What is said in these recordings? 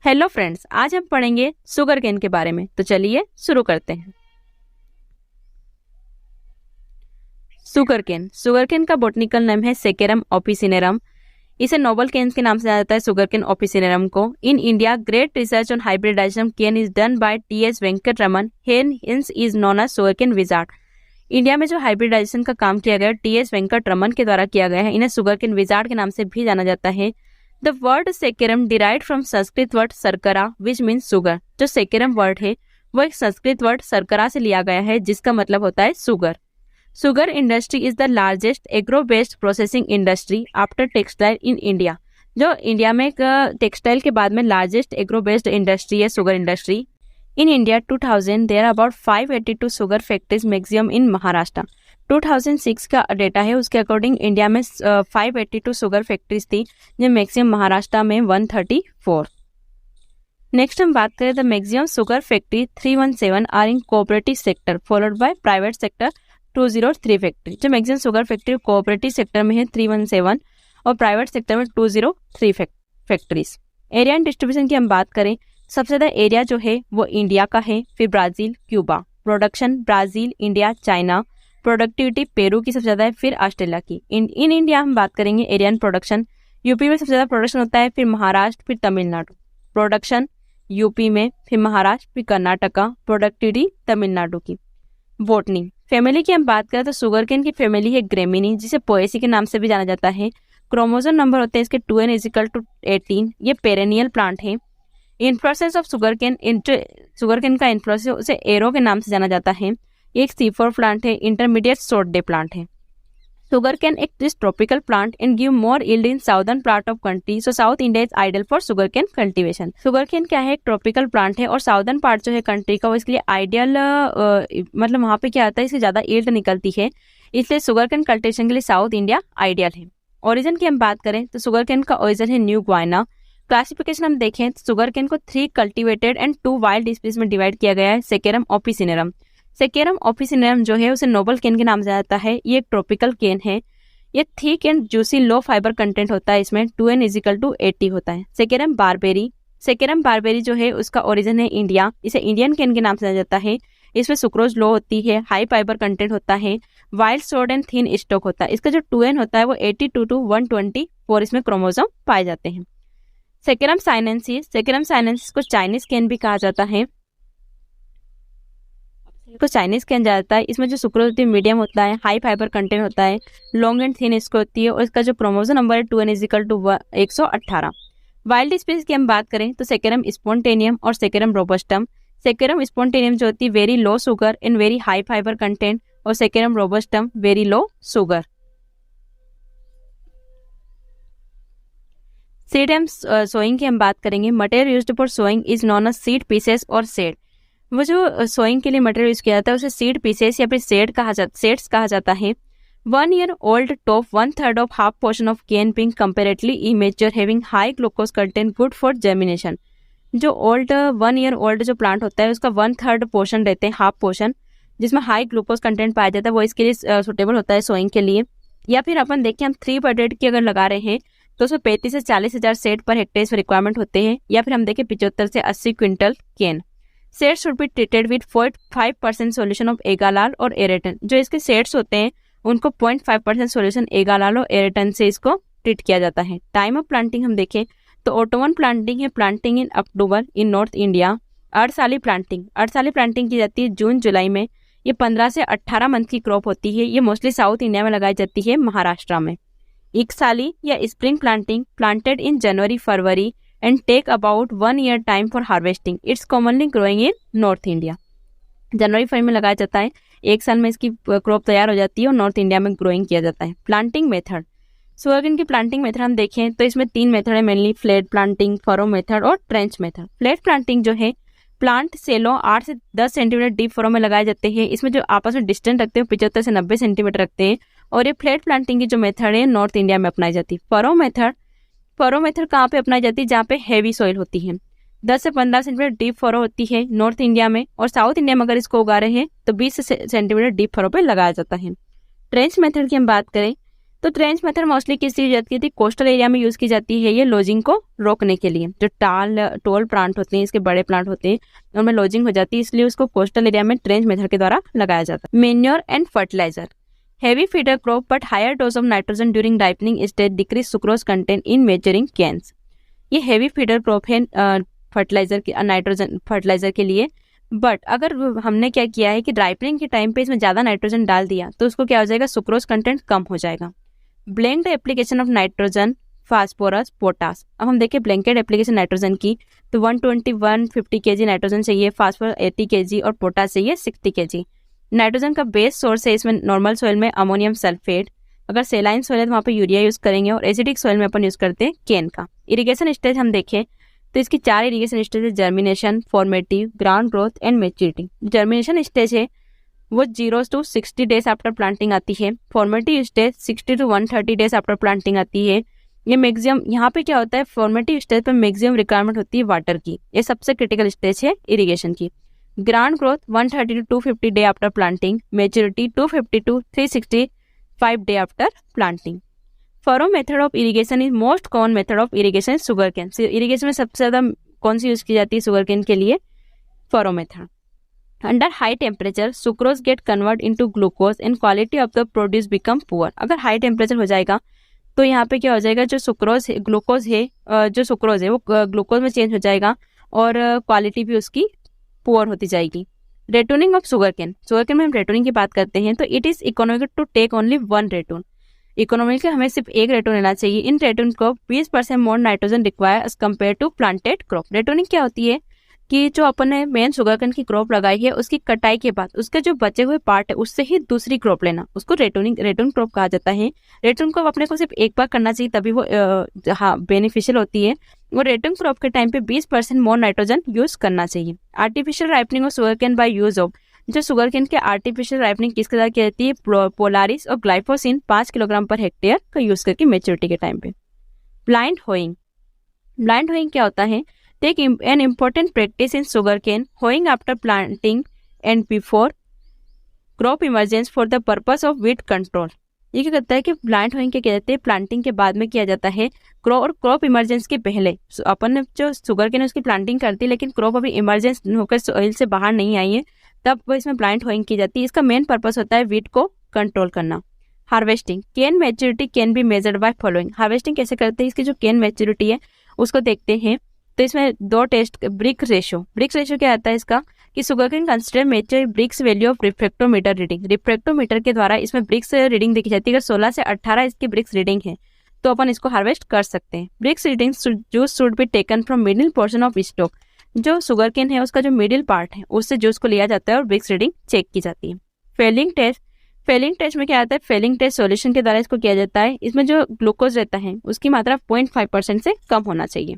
Hello friends, आज हम पढ़ेंगे सुगर केन के बारे में। तो चलिए शुरू करते हैं। सुगर केन का बोटनिकल नेम है सेकेरम ऑफिसिनेरम। इसे नोबल केन्स के नाम से जाना जाता है, सुगर केन ऑफिसिनेरम को। In India great research on hybridization cane is done by T S. Venkataraman, hence is known as sugar cane wizard. India में जो हाइब्रिडाइजेशन का काम किया गया टी.एस. वेंकटरमन के द्वारा किया गया है। इन्हें सुगर केन विजार्ड के नाम से भी जाना जाता है। The word saccharum derived from Sanskrit word sarkara which means sugar। जो सेकेरम वर्ड है वो एक संस्कृत वर्ड सरकरा से लिया गया है जिसका मतलब होता है sugar. Sugar industry is the largest agro based processing industry after textile in India. जो इंडिया में एक टेक्सटाइल के बाद में लार्जेस्ट एग्रो बेस्ड इंडस्ट्री है sugar industry. In India 2000 there about 582 sugar factories maximum in Maharashtra. 2006 का डेटा है, उसके अकॉर्डिंग इंडिया में 582 शुगर फैक्ट्रीज थी, जो मैक्सिमम महाराष्ट्र में 134। नेक्स्ट हम बात करें the maximum sugar factory 317 are in cooperative sector followed by private sector 203 factory. जो maximum sugar factory cooperative sector में है 317 और प्राइवेट सेक्टर में 203 फैक्ट्रीज। एरिया एंड डिस्ट्रीब्यूशन की हम बात करें, सबसे ज्यादा एरिया जो है वो इंडिया का है, फिर Brazil, Cuba. Production Brazil, India, China. Productivity Peru की सबसे ज्यादा है, फिर ऑस्ट्रेलिया की। इन इंडिया हम बात करेंगे एरिया एंड प्रोडक्शन। यूपी में सबसे ज्यादा प्रोडक्शन होता है, फिर महाराष्ट्र, फिर तमिलनाडु। प्रोडक्शन यूपी में, फिर महाराष्ट्र, फिर कर्नाटका। प्रोडक्टिविटी तमिलनाडु की। बोटनी फैमिली की हम बात करें तो सुगर केन की फैमिली है ग्रेमिनी, जिसे पोएसी के नाम से भी जाना जाता है। क्रोमोसोम नंबर होते हैं इसके 2n=18। ये पेरेनियल प्लांट है। इन्फ्लोरेसेंस ऑफ सुगर केन का इन्फ्लोरेंस उसे एरो के नाम से जाना जाता है। ये एक C4 प्लांट है, इंटरमीडिएट शॉर्ट डे प्लांट है। सुगर केन एक tropical plant and give more yield in southern part of country, so South India is ideal for sugar cane cultivation. Sugar cane क्या है, एक ट्रॉपिकल प्लांट है और southern part जो है country का वो इसके लिए आइडियल मतलब वहाँ पे क्या आता है, इससे ज्यादा यील्ड निकलती है, इसलिए सुगर केन कल्टीवेशन के लिए साउथ इंडिया आइडियल है। ओरिजिन की हम बात करें तो सुगर केन का ओरिजिन है न्यू ग्वाइना। क्लासिफिकेशन हम देखें तो सुगर केन को 3 कल्टिवेटेड एंड 2 वाइल्ड स्पीसीज में डिवाइड किया गया है। Saccharum officinarum. सेकेरम ऑफिसिनेरम जो है उसे नोबल केन के नाम से जाता है। ये एक ट्रॉपिकल केन है। ये thick and juicy low fibre content होता है, इसमें 2n=80 होता है। सेकेरम बारबेरी जो है उसका ओरिजिन है इंडिया, इसे इंडियन केन के नाम से जाना जाता है। इसमें सुक्रोज लो होती है, हाई फाइबर कंटेंट होता है, wild short and thin stock होता है। इसका जो 2n होता है वो 82 to 124 इसमें क्रोमोसोम पाए जाते हैं। सेकेरम साइनेंसिस को चाइनीज केन भी कहा जाता है, को चाइनीज केन जाता है। इसमें जो सुक्रोज होती है मीडियम होता है, हाई फाइबर कंटेंट होता है, लॉन्ग एंड थिन इसको होती है और इसका जो क्रोमोसोम नंबर है 2n=118। वाइल्ड स्पीसीज की हम बात करें तो सेकेरम स्पॉन्टेनियम और सेकेरम रोबस्टम। सेकेरम स्पॉन्टेनियम जो होती है very low sugar and very high fibre content और saccharum robustum very low sugar. Seed and sowing की हम बात करेंगे। Material used for sowing is known as seed pieces और सेड। वो जो सोइंग के लिए मटेरियल यूज किया जाता है उसे सीड पीसेस या फिर सेड्स कहा जाता है। 1 year old top 1/3 of half portion of cane being comparatively immature having high glucose content good for germination। जो 1 year old जो प्लांट होता है उसका 1/3 पोर्शन रहते हैं, हाफ पोर्शन जिसमें हाई ग्लूकोज कंटेंट पाया जाता है, वो इसके लिए सुटेबल होता है सोइंग के लिए। या फिर अपन देखें हम 3/8 की अगर लगा रहे हैं तो उसमें 35 से 40 हजार सेड पर हेक्टेयर रिक्वायरमेंट होते हैं। या फिर हम देखें 75 से 80 quintal cane. Setts should be treated with 0.5% solution of Agallol और एरेटन। जो इसके सेड्स होते हैं उनको 0.5% सोल्यूशन एगालाल और एरेटन से इसको ट्रीट किया जाता है। टाइम ऑफ प्लांटिंग हम देखें तो ऑटोमन प्लांटिंग है, planting in October in north India. अर्धसाली प्लांटिंग की जाती है जून जुलाई में। ये 15 से 18 मंथ की क्रॉप होती है। ये मोस्टली साउथ इंडिया में लगाई जाती है, महाराष्ट्र में। इकसाली या spring planting planted in January February and take about 1 year time for harvesting. It's commonly growing in North India। जनवरी फरवरी में लगाया जाता है, 1 साल में इसकी क्रॉप तैयार हो जाती है और नॉर्थ इंडिया में ग्रोइंग किया जाता है। प्लांटिंग मेथड, सुगरकेन की प्लांटिंग मेथड हम देखें तो इसमें 3 मेथड है mainly, flat planting, furrow method और ट्रेंच मेथड। फ्लैट प्लांटिंग जो है प्लांट सेलो 8 से 10 सेंटीमीटर डीप फरो में लगाए जाते हैं। इसमें जो आपस में डिस्टेंस रखते हैं 75 से 90 सेंटीमीटर रखते हैं और ये फ्लैट प्लांटिंग की जो मेथड है नॉर्थ इंडिया में अपनाई जाती है। फरो मेथड कहाँ पे अपनाई जाती है, जहाँ पे हैवी सॉइल होती है। 10 से 15 सेंटीमीटर डीप फरो होती है नॉर्थ इंडिया में, और साउथ इंडिया में अगर इसको उगा रहे हैं तो 20 सेंटीमीटर डीप फरो पे लगाया जाता है। ट्रेंच मेथड की हम बात करें तो ट्रेंच मेथड मोस्टली किस यूज जाती थी, कोस्टल एरिया में यूज की जाती है ये लॉजिंग को रोकने के लिए। जो टॉल प्लांट होते हैं, इसके बड़े प्लांट होते हैं, उनमें लॉजिंग हो जाती है, इसलिए उसको कोस्टल एरिया में ट्रेंच मेथड के द्वारा लगाया जाता है। Manure and fertiliser, heavy feeder crop but higher dose of nitrogen during ripening stage decrease sucrose content in measuring canes. ये हेवी फीडर क्रॉप है फर्टिलाइजर के, नाइट्रोजन फर्टिलाइजर के लिए। बट अगर हमने क्या किया है कि राइपनिंग के टाइम पे इसमें ज्यादा नाइट्रोजन डाल दिया तो उसको क्या हो जाएगा, सुक्रोज कंटेंट कम हो जाएगा। Blanked application of nitrogen, phosphorus, potash. अब हम देखें ब्लैंकेड एप्लीकेशन नाइट्रोजन की, तो 150 kg नाइट्रोजन चाहिए, फास्फोरस 80 kg और पोटास चाहिए 60 kg। नाइट्रोजन का बेस सोर्स है इसमें नॉर्मल सॉइल में अमोनियम सल्फेट, अगर सेलाइन सॉइल है तो वहाँ पे यूरिया यूज करेंगे, और एसिडिक सॉइल में अपन यूज करते हैं केन का। इरिगेशन स्टेज हम देखें तो इसकी 4 इरिगेशन स्टेज है, germination, formative, ground growth and maturity. Germination stage है वो 0 to 60 डेज आफ्टर प्लांटिंग आती है। Formative stage 60 to 130 days after planting आती है। ये मैक्सिमम, यहाँ पे क्या होता है, फॉर्मेटिव स्टेज पे मैक्सिमम रिक्वायरमेंट होती है वाटर की, ये सबसे क्रिटिकल स्टेज है इरिगेशन की। Ground growth 130 to 250 day after planting, maturity 250 to 365 day after planting. Furrow method of irrigation is most common method of irrigation sugar cane. Irrigation में सबसे ज्यादा कौन सी यूज की जाती है शुगर केन के लिए, furrow method. Under high temperature sucrose gate convert into glucose and quality of the produce become poor. अगर हाई टेम्परेचर हो जाएगा तो यहाँ पे क्या हो जाएगा, जो सुक्रोज है, ग्लूकोज है, जो सुक्रोज है वो ग्लूकोज में चेंज हो जाएगा और क्वालिटी भी उसकी पुअर होती जाएगी। रेटूनिंग ऑफ शुगर केन में हम रेटूनिंग की बात करते हैं तो it is economic to take only 1 ratoon. Economically हमें सिर्फ 1 रेटून लेना चाहिए। इन रेटून को 20% more nitrogen require as compared to planted crop. Ratooning क्या होती है कि जो अपन ने मेन शुगरकेन की क्रॉप लगाई है उसकी कटाई के बाद उसके जो बचे हुए पार्ट है उससे ही दूसरी क्रॉप लेना, उसको रेटून क्रॉप कहा जाता है। रेटून क्रॉप अपने को सिर्फ एक बार करना चाहिए तभी वो बेनिफिशियल होती है। और रेटून क्रॉप के टाइम पे 20% मोर नाइट्रोजन यूज करना चाहिए। Artificial ripening of sugarcane by use of, जो शुगरकेन के आर्टिफिशियल राइपनिंग किसके द्वारा की जाती है, पोलारिस और ग्लाइफोसिन 5 किलोग्राम पर हेक्टेयर का यूज करके मेच्योरिटी के टाइम पे। ब्लाइंड होइंग क्या होता है, take an important practice in sugarcane, hoeing after planting and before crop emergence for the purpose of weed control. ये क्या करता है कि ब्लाइंड होइंग क्या कहते हैं, प्लांटिंग के बाद में किया जाता है, क्रॉप इमरजेंस के पहले। अपन ने जो शुगरकेन उसकी प्लांटिंग करती है लेकिन क्रॉप अभी इमरजेंस होकर सॉइल से बाहर नहीं आई है, तब वो इसमें ब्लाइंड होइंग की जाती है। इसका मेन पर्पस होता है वीट को कंट्रोल करना। Harvesting, cane maturity can be measured by following. Harvesting कैसे करते हैं, इसकी जो केन मैच्योरिटी है उसको देखते हैं तो इसमें 2 टेस्ट। ब्रिक रेशो क्या आता है इसका, कि sugarcane consider mature brix value of refractometer reading. Refractometer के द्वारा इसमें ब्रिक्स रीडिंग देखी जाती है। अगर 16 से 18 इसकी ब्रिक्स रीडिंग है तो अपन इसको हार्वेस्ट कर सकते हैं। Brix reading juice should be taken from middle portion of stalk. जो शुगरकेन है उसका जो मिडिल पार्ट है उससे जूस को लिया जाता है और ब्रिक्स रीडिंग चेक की जाती है। फेलिंग टेस्ट में क्या आता है, फेलिंग टेस्ट सॉल्यूशन के द्वारा इसको किया जाता है। इसमें जो ग्लूकोज रहता है उसकी मात्रा 0.5% से कम होना चाहिए।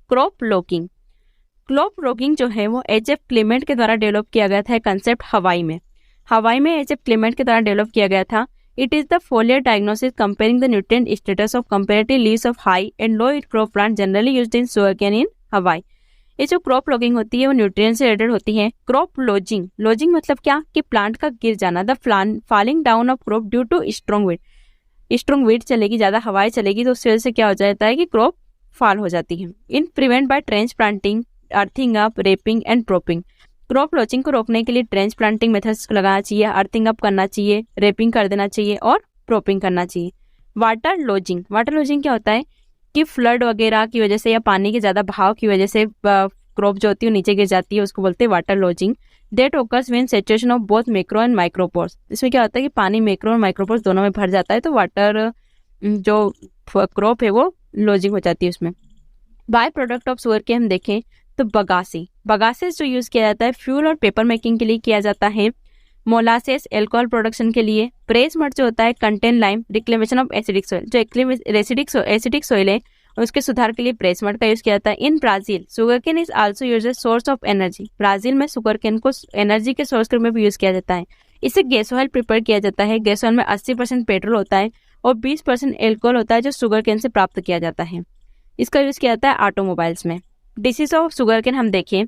क्रॉप लॉगिंग जो है वो एच.एफ. क्लेमेंट के द्वारा डेवलप किया गया था। कंसेप्ट हवाई में एच.एफ. क्लेमेंट के द्वारा डेवलप किया गया था। It is the foliar diagnosis comparing the nutrient status of comparative leaves of high and low yield crop plant generally used in sugarcane in Hawaii. ये जो क्रॉप लॉगिंग होती है वो न्यूट्रिएंट से रिलेटेड होती है। क्रॉप लॉजिंग मतलब क्या, कि प्लांट का गिर जाना, the falling down of crop due to strong wind चलेगी, ज्यादा हवाएं चलेगी तो उसकी वजह से क्या हो जाता है कि क्रॉप फॉल हो जाती है। इन prevent by trench planting, earthing up, wrapping and propping. Crop lodging को रोकने के लिए ट्रेंच प्लांटिंग मेथड्स को लगाना चाहिए, अर्थिंग अप करना चाहिए, रेपिंग कर देना चाहिए और प्रोपिंग करना चाहिए। वाटर लॉजिंग क्या होता है कि फ्लड वगैरह की वजह से या पानी के ज्यादा बहाव की वजह से क्रॉप जो होती है नीचे गिर जाती है, उसको बोलते हैं water lodging. That occurs when saturation of both macro and micropores. इसमें क्या होता है कि पानी मैक्रो और माइक्रोपोर्स दोनों में भर जाता है तो वाटर जो क्रॉप है वो लॉजिंग हो जाती है उसमें। बाय प्रोडक्ट ऑफ शुगरकेन हम देखें तो बगासेस जो यूज किया जाता है फ्यूल और पेपर मेकिंग के लिए किया जाता है। मोलासेस एल्कोहल प्रोडक्शन के लिए। प्रेस मड जो होता है contain lime, reclamation of acidic soil, जो एसिडिक सॉइल है उसके सुधार के लिए प्रेस मड का यूज किया जाता है। In Brazil sugarcane is also used as source of energy. Brazil में शुगरकेन को एनर्जी के सोर्स के रूप में भी यूज किया जाता है। इससे गैस ऑयल प्रिपेयर किया जाता है। गैस ऑयल में 80% पेट्रोल होता है और 20% एल्कोहल होता है जो शुगरकेन से प्राप्त किया जाता है। इसका यूज किया जाता है ऑटोमोबाइल्स में। डिसीज ऑफ शुगरकेन हम देखें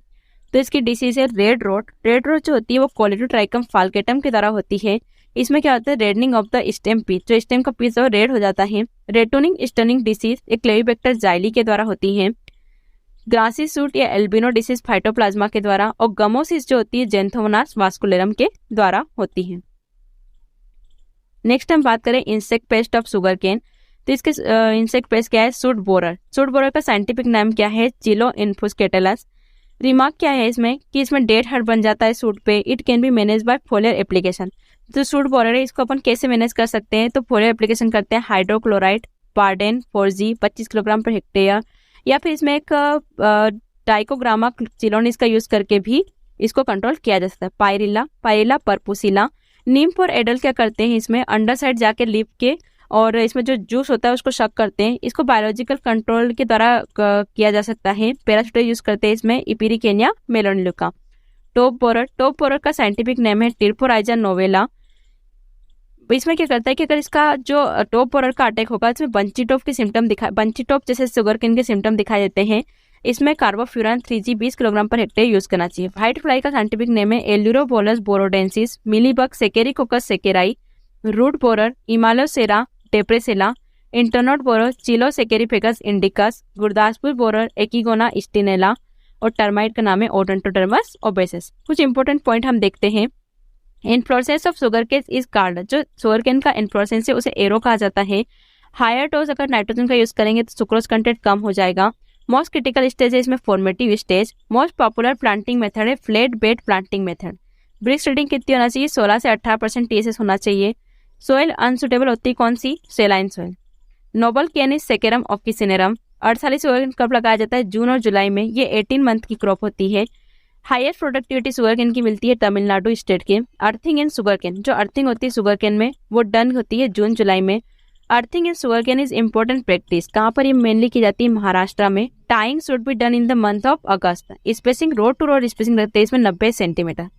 तो इसकी डिसीज है रेड रोट जो होती है वो कोलेडोट्राइकम फाल्केटम के द्वारा होती है। इसमें क्या होता है, reddening of the stem piece, जो स्टेम का पीस है वो रेड हो जाता है। रेटोनिंग स्टनिंग डिसीज एक क्लेविबैक्टर जाइली के द्वारा होती है। ग्रासी सूट या एल्बिनो डिसीज फाइटोप्लाज्मा के द्वारा, और गमोसिस जो होती है जेंथोमोनास वास्कुलरम के द्वारा होती है। नेक्स्ट हम बात करें insect pest of sugar cane. तो इसके इंसेक्ट पेस्ट क्या है, सूट बोरर। सूट बोरर का साइंटिफिक नाम क्या है, चिलो इन्फुस्केटेलस। रिमार्क क्या है इसमें कि इसमें डेड हर्ड बन जाता है सूट पे। It can be manage by फोलियर application. जो सूट बोरर है इसको अपन कैसे मैनेज कर सकते हैं, तो फोलियर एप्लीकेशन करते हैं hydrochloride पार्डेन 4G 25 kilogram per hectare, या फिर इसमें एक डाइकोग्रामा चिलोनिस का यूज करके भी इसको कंट्रोल किया जा सकता है। पायरिला परपुसिला। नीम फॉर एडल्ट क्या करते हैं, इसमें अंडर साइड जाके लीफ के और इसमें जो जूस होता है उसको शक करते हैं। इसको बायोलॉजिकल कंट्रोल के द्वारा किया जा सकता है। पैराशूट यूज करते हैं इसमें इपिरिकेनिया मेलोनिलुका। टॉप बोरर का साइंटिफिक नेम है टिरपोराइजा नोवेला। इसमें क्या करता है कि अगर इसका जो टॉप बोरर का अटैक होगा इसमें बंची टॉप जैसे शुगर केन के सिम्टम दिखाई देते हैं। इसमें कार्बोफ्यूरान 3G 20 किलोग्राम पर हेक्टेयर यूज करना चाहिए। व्हाइट फ्लाई का साइंटिफिक नेम है aleurolobus barodensis. Mealybug saccharicoccus sacchari. Root borer emmalocera depressella. Internode borer chilo sacchariphagus indicus. Gurdaspur borer acigona steniella. और टर्माइट का नाम है ओडोंटोडर्मस ओबेसिस। कुछ इंपॉर्टेंट पॉइंट हम देखते हैं। Inflorescence of sugar cane is card. जो शुगर केन का इन्फ्लोरेसेंस है उसे एरो कहा जाता है। हायर डोज अगर नाइट्रोजन का यूज करेंगे तो सुक्रोज कंटेंट कम हो जाएगा। मोस्ट क्रिटिकल स्टेज है इसमें formative stage. Most popular planting method है flat bed planting method. Brix rating कितनी होना चाहिए, 16 से 18% TSS होना चाहिए। सोयल अनसुटेबल होती है कौन सी, saline soil. Noble cane is saccharum officinarum. अर्धसाली शुगर कब लगाया जाता है, जून और जुलाई में। ये 18 मंथ की क्रॉप होती है। हाईएस्ट प्रोडक्टिविटी शुगर केन की मिलती है तमिलनाडु स्टेट के। अर्थिंग इन शुगर केन, जो अर्थिंग होती है शुगर केन में वो डन होती है जून जुलाई में। Earthing in sugar cane is important practice. कहाँ पर ये मेनली की जाती है, महाराष्ट्र में। Tying should be done in the month of August. Spacing row to row spacing रखते हैं इसमें 90 सेंटीमीटर।